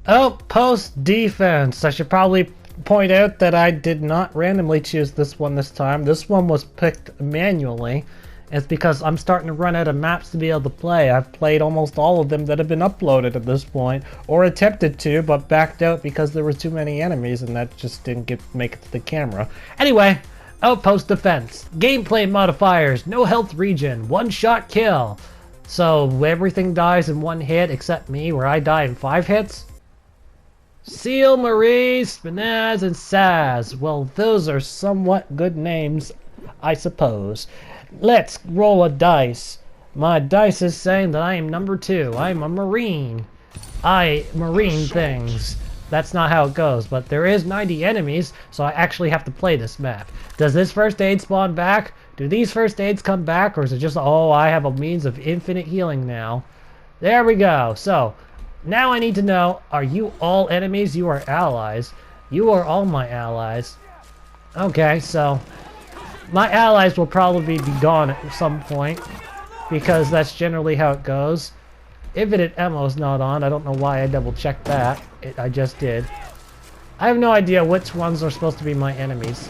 Outpost defense. I should probably point out that I did not randomly choose this one this time. This one was picked manually. It's because I'm starting to run out of maps to be able to play. I've played almost all of them that have been uploaded at this point, or attempted to, but backed out because there were too many enemies and that just didn't make it to the camera. Anyway, Outpost defense. Gameplay modifiers. No health regen. One-shot kill. So everything dies in one hit except me, where I die in 5 hits? Seal, Maurice, Spinaz, and Saz. Well, those are somewhat good names, I suppose. Let's roll a dice. My dice is saying that I am number 2. I'm a Marine. I marine things. That's not how it goes, but there is 90 enemies, so I actually have to play this map. Does this first aid spawn back? Do these first aids come back, or is it just, oh, I have a means of infinite healing now? There we go. So, now I need to know, are you all enemies? You are allies. You are all my allies. Okay, so my allies will probably be gone at some point, because that's generally how it goes. Infinite ammo's not on. I don't know why I double-checked that. I just did. I have no idea which ones are supposed to be my enemies.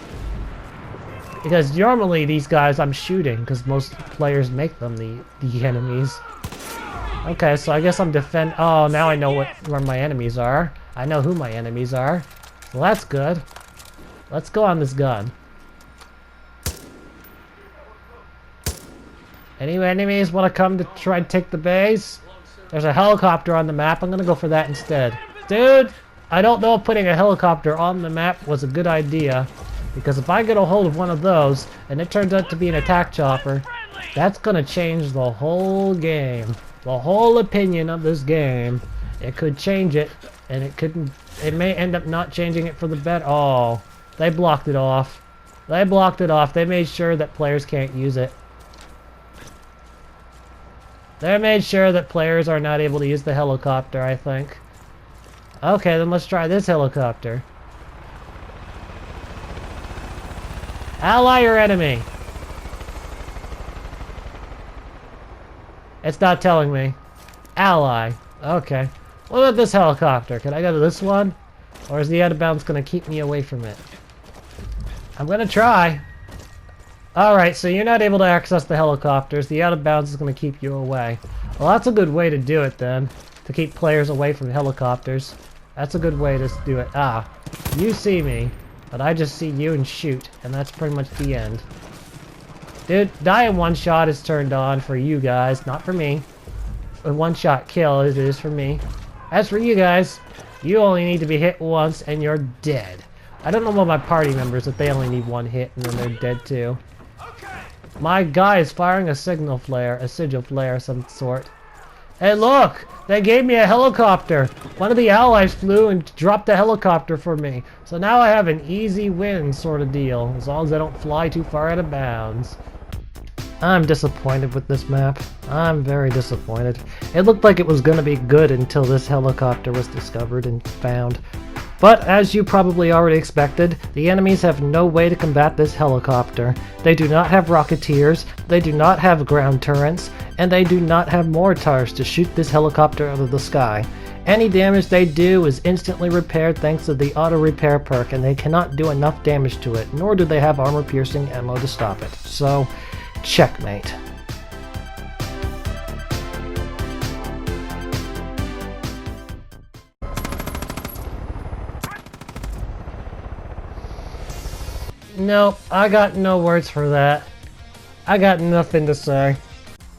Because normally these guys I'm shooting, because most players make them the enemies. Okay, so I guess I'm oh, now I know where my enemies are. I know who my enemies are. Well, that's good. Let's go on this gun. Any enemies want to come to try and take the base? There's a helicopter on the map. I'm gonna go for that instead. Dude, I don't know if putting a helicopter on the map was a good idea. Because if I get a hold of one of those, and it turns out to be an attack chopper, that's gonna change the whole game. The whole opinion of this game. It could change it, and it may end up not changing it for the better. Oh, they blocked it off. They blocked it off. They made sure that players can't use it. They made sure that players are not able to use the helicopter, I think. Okay, then let's try this helicopter. Ally or enemy? It's not telling me. Ally. Okay. What about this helicopter? Can I go to this one? Or is the out of bounds going to keep me away from it? I'm going to try. Alright, so you're not able to access the helicopters. The out of bounds is going to keep you away. Well, that's a good way to do it then. To keep players away from helicopters. That's a good way to do it. Ah, you see me, but I just see you and shoot. And that's pretty much the end. Dude, die in one shot is turned on for you guys, not for me. A one-shot kill it is for me. As for you guys, you only need to be hit once and you're dead. I don't know about my party members if they only need one hit and then they're dead too. My guy is firing a sigil flare of some sort. Hey look! They gave me a helicopter! One of the allies flew and dropped a helicopter for me. So now I have an easy win sort of deal, as long as I don't fly too far out of bounds. I'm disappointed with this map. I'm very disappointed. It looked like it was going to be good until this helicopter was discovered and found. But as you probably already expected, the enemies have no way to combat this helicopter. They do not have rocketeers, they do not have ground turrets, and they do not have mortars to shoot this helicopter out of the sky. Any damage they do is instantly repaired thanks to the auto repair perk, and they cannot do enough damage to it, nor do they have armor piercing ammo to stop it. So, checkmate. Nope, I got no words for that. I got nothing to say.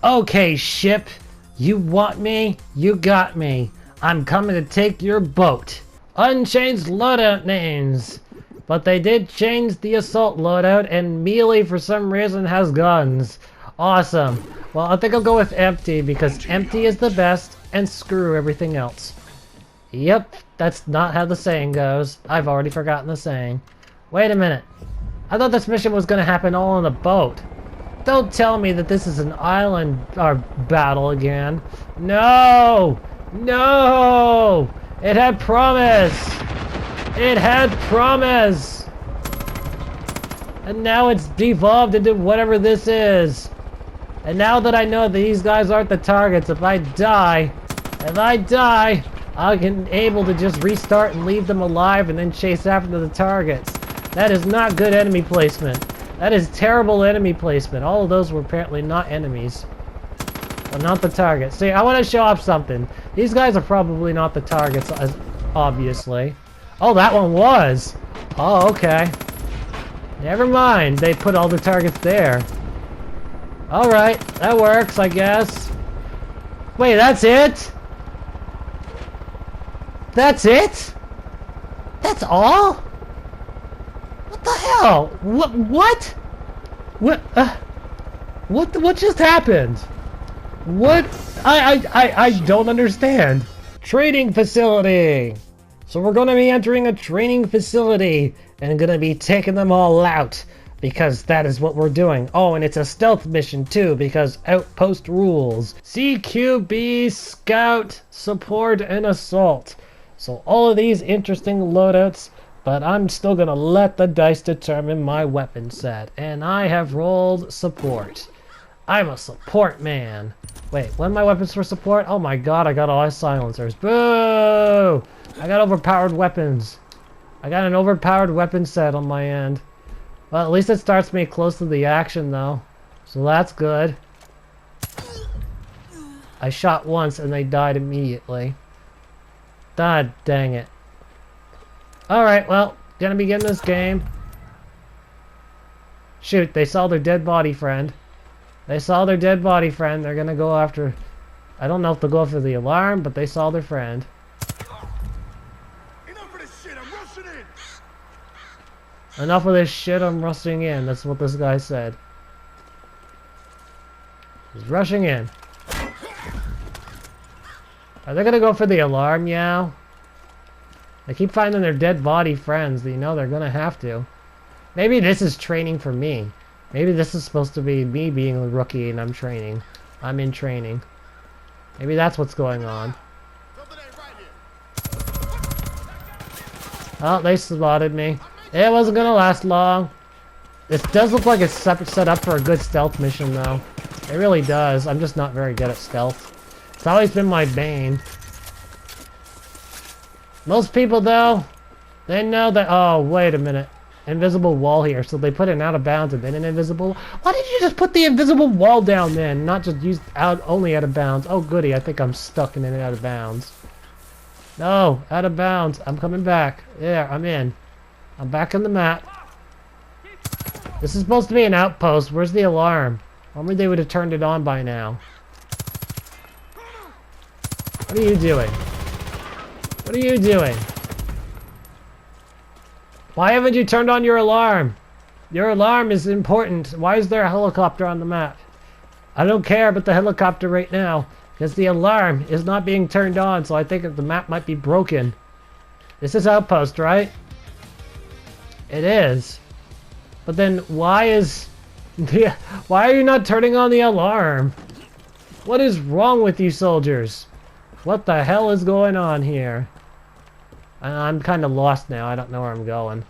Okay, ship. You want me? You got me. I'm coming to take your boat. Unchanged loadout names. But they did change the assault loadout, and melee for some reason has guns. Awesome. Well, I think I'll go with empty, because empty is the best, and screw everything else. Yep, that's not how the saying goes. I've already forgotten the saying. Wait a minute. I thought this mission was going to happen all on a boat. Don't tell me that this is an island battle again. No! No! It had promise! It had promise! And now it's devolved into whatever this is. And now that I know that these guys aren't the targets, if I die, I'm able to just restart and leave them alive and then chase after the targets. That is not good enemy placement. That is terrible enemy placement. All of those were apparently not enemies. But not the targets. See, I want to show off something. These guys are probably not the targets, obviously. Oh, that one was. Oh, okay. Never mind. They put all the targets there. Alright, that works, I guess. Wait, that's it? That's it? That's all? What the hell? What? What just happened? What? I don't understand. Training facility. So we're going to be entering a training facility and going to be taking them all out because that is what we're doing. Oh, and it's a stealth mission too because Outpost rules. CQB, Scout, Support, and Assault. So all of these interesting loadouts, but I'm still going to let the dice determine my weapon set. And I have rolled Support. I'm a support man. Wait, what are my weapons for support? Oh my god, I got all silencers. Boo! I got overpowered weapons. I got an overpowered weapon set on my end. Well, at least it starts me close to the action though. So that's good. I shot once and they died immediately. God dang it. Alright, well, gonna begin this game. Shoot, they saw their dead body friend. They saw their dead body friend. They're gonna go after... I don't know if they'll go after the alarm, but they saw their friend. Enough of this shit, I'm rushing in! Enough of this shit, I'm rushing in. That's what this guy said. He's rushing in. Are they gonna go for the alarm, yeah? They keep finding their dead body friends. You know they're gonna have to. Maybe this is training for me. Maybe this is supposed to be me being a rookie and I'm training. I'm in training. Maybe that's what's going on. Oh, they spotted me. It wasn't gonna last long. This does look like it's set up for a good stealth mission though. It really does. I'm just not very good at stealth. It's always been my bane. Most people though, they know that... Oh, wait a minute. Invisible wall here, so they put an out of bounds and then an invisible... Why did you just put the invisible wall down then? Not just use only out of bounds. Oh goody, I think I'm stuck in and out of bounds. No, out of bounds. I'm coming back. There, I'm in. I'm back in the map. This is supposed to be an outpost. Where's the alarm? Normally they would have turned it on by now. What are you doing? What are you doing? Why haven't you turned on your alarm? Your alarm is important. Why is there a helicopter on the map? I don't care about the helicopter right now, because the alarm is not being turned on, so I think that the map might be broken. This is Outpost, right? It is. But then why is... why are you not turning on the alarm? What is wrong with you soldiers? What the hell is going on here? I'm kind of lost now. I don't know where I'm going.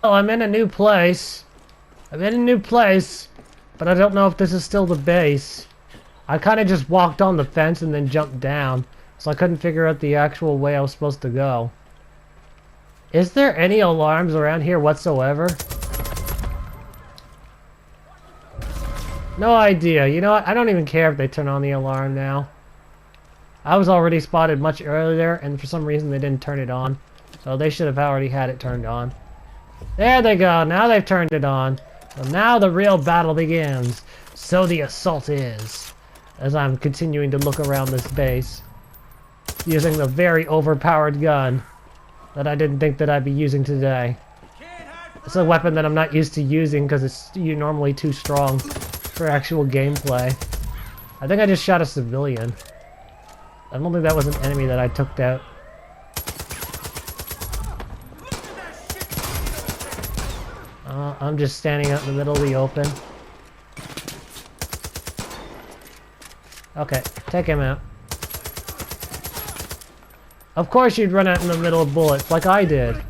Oh, I'm in a new place. I'm in a new place, but I don't know if this is still the base. I kind of just walked on the fence and then jumped down, so I couldn't figure out the actual way I was supposed to go. Is there any alarms around here whatsoever? No idea. You know what? I don't even care if they turn on the alarm now. I was already spotted much earlier, and for some reason they didn't turn it on. So they should have already had it turned on. There they go. Now they've turned it on. So now the real battle begins. So the assault is. As I'm continuing to look around this base. using the very overpowered gun that I didn't think that I'd be using today. It's a weapon that I'm not used to using because it's normally too strong for actual gameplay. I think I just shot a civilian. I don't think that was an enemy that I took out. I'm just standing out in the middle of the open. Okay, take him out. Of course you'd run out in the middle of bullets, like I did.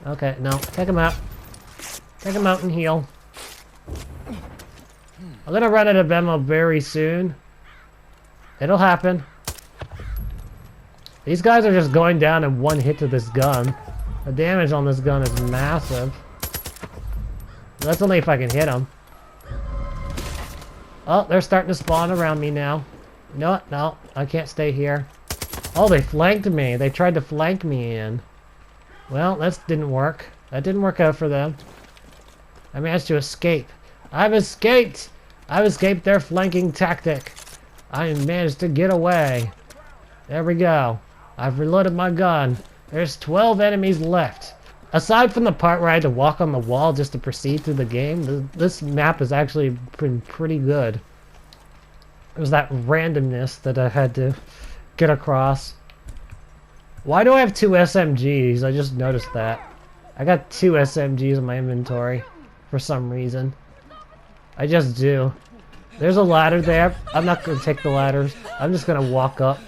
Okay, no, take him out. Take him out and heal. I'm gonna run out of ammo very soon. It'll happen. These guys are just going down in one hit to this gun. The damage on this gun is massive. That's only if I can hit them. Oh, they're starting to spawn around me now. No, no, I can't stay here. Oh, they flanked me. They tried to flank me in. Well, that didn't work. That didn't work out for them. I managed to escape. I've escaped! I've escaped their flanking tactic. I managed to get away. There we go. I've reloaded my gun. There's 12 enemies left. Aside from the part where I had to walk on the wall just to proceed through the game, this map has actually been pretty good. It was that randomness that I had to get across. Why do I have 2 SMGs? I just noticed that. I got 2 SMGs in my inventory for some reason. I just do. There's a ladder there. I'm not going to take the ladders. I'm just going to walk up.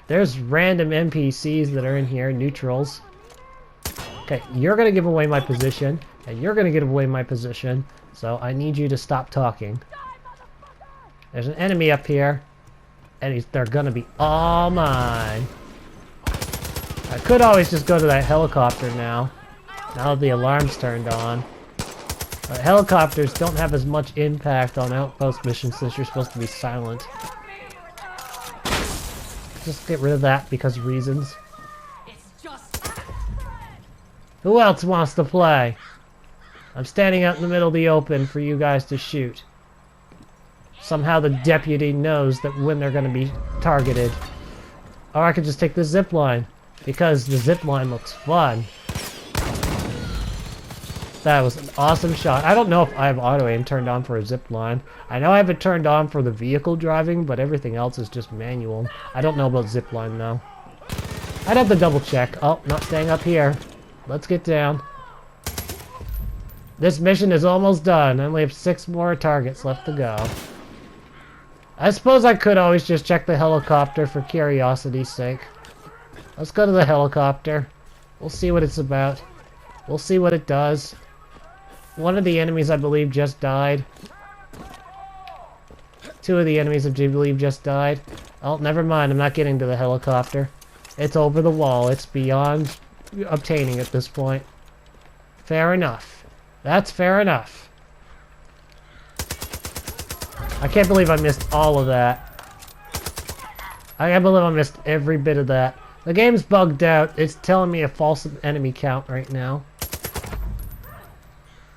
There's random NPCs that are in here, neutrals. Okay, you're going to give away my position, and you're going to give away my position, so I need you to stop talking. There's an enemy up here, and they're going to be all mine. I could always just go to that helicopter now that the alarm's turned on. But helicopters don't have as much impact on Outpost missions since you're supposed to be silent. Just get rid of that because of reasons. Who else wants to play? I'm standing out in the middle of the open for you guys to shoot. Somehow the deputy knows that when they're going to be targeted. Or I could just take the zip line, because the zip line looks fun. That was an awesome shot. I don't know if I have auto aim turned on for a zip line. I know I have it turned on for the vehicle driving, but everything else is just manual. I don't know about zip line though. I'd have to double check. Oh, not staying up here. Let's get down. This mission is almost done. I only have 6 more targets left to go. I suppose I could always just check the helicopter for curiosity's sake. Let's go to the helicopter. We'll see what it's about. We'll see what it does. One of the enemies, I believe, just died. 2 of the enemies, I believe, just died. Oh, never mind. I'm not getting to the helicopter. It's over the wall. It's beyond obtaining at this point. Fair enough. That's fair enough. I can't believe I missed all of that. I can't believe I missed every bit of that. The game's bugged out. It's telling me a false enemy count right now.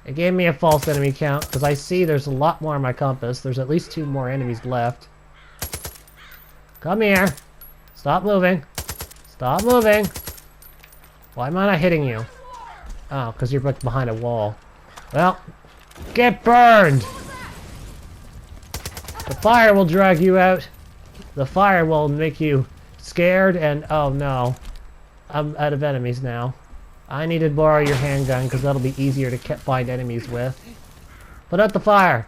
It gave me a false enemy count because I see there's a lot more on my compass. There's at least 2 more enemies left. Come here. Stop moving. Stop moving. Why am I not hitting you? Oh, because you're like behind a wall. Well, get burned! The fire will drag you out. The fire will make you scared and... oh no. I'm out of enemies now. I need to borrow your handgun because that'll be easier to find enemies with. Put out the fire.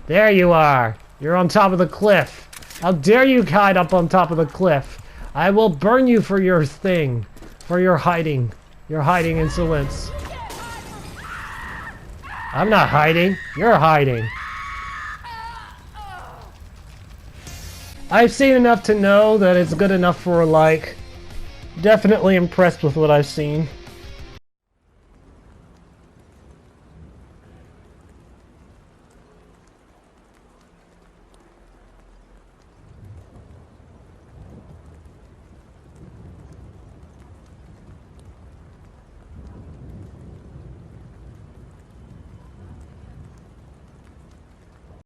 There you are. You're on top of the cliff. How dare you hide up on top of the cliff? I will burn you for your thing. For your hiding. Your hiding insolence. I'm not hiding. You're hiding. I've seen enough to know that it's good enough for a like. Definitely impressed with what I've seen.